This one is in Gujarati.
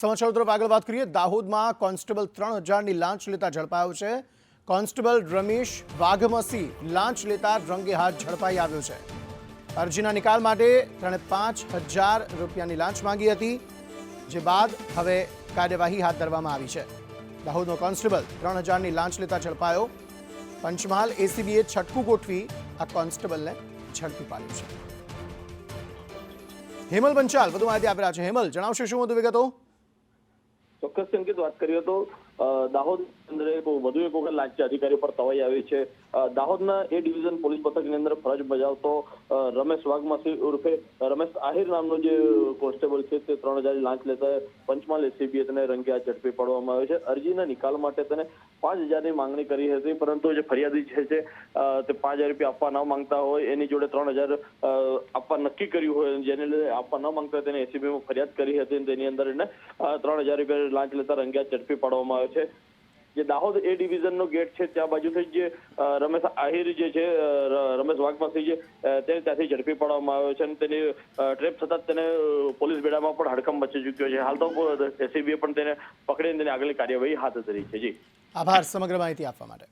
સમાચારો તરફ આગળ વાત કરીએ। દાહોદમાં કોન્સ્ટેબલ 3000ની લાંચ લેતા ઝડપાયો છે। કોન્સ્ટેબલ રમેશ વાઘમસી લાંચ લેતા રંગે હાથ ઝડપાઈ આવ્યો છે। અરજીના નિકાલ માટે તેણે 5000 રૂપિયાની લાંચ માંગી હતી, જે બાદ હવે કાર્યવાહી હાથ ધરવામાં આવી છે। દાહોદનો કોન્સ્ટેબલ 3000ની લાંચ લેતા ઝડપાયો। પંચમહાલ એસીબીએ છટકું ગોઠવી આ કોન્સ્ટેબલને ઝડપી પાડ્યો છે। હેમલ પંચાલ વધુ માહિતી આપી રહ્યા છે। હેમલ, જણાવશો શું વધુ વિગતો? ચોક્કસ અંકિત વાત કરીએ તો દાહોદ અંદર વધુ એક વખત લાંચ અધિકારી પર તવાઈ આવી છે। દાહોદના એ ડિવિઝન પોલીસ મથકની અંદર ફરજ બજાવતો રમેશ વાઘમાસી ઉર્ફે રમેશ આહિર નામનો જે કોન્સ્ટેબલ છે તે 3000 લાંચ લેતા પંચમહાલ એસીબીએ તેને રંગે હાથ ઝડપી પાડવામાં આવ્યો છે। અરજીના નિકાલ માટે તેને 5000ની માંગણી કરી હતી, પરંતુ જે ફરિયાદી છે તે 5000 રૂપિયા આપવા ન માંગતા હોય, એની જોડે 3000 આપવા નક્કી કર્યું હોય, જેને લીધે આપવા ન માંગતા તેને એસીબીમાં ફરિયાદ કરી હતી। તેની અંદર એને 3000 રૂપિયા લાંચ લેતા રંગે હાથ ઝડપી પાડવામાં આવ્યો છે। જે દાહોદ એ ડિવિઝનનો ગેટ છે ત્યાં બાજુથી જે રમેશ આહિર જે છે, રમેશ વાઘમાસી છે, તેને ત્યાંથી ઝડપી પાડવામાં આવ્યો છે અને તેની ટ્રેપ થતાં તેને પોલીસ બેડામાં પણ હડકંપ મચી ચૂક્યો છે। હાલ તો એસીબીએ પણ તેને પકડીને તેની આગળની કાર્યવાહી હાથ ધરી છે। જી, આભાર સમગ્ર માહિતી આપવા માટે।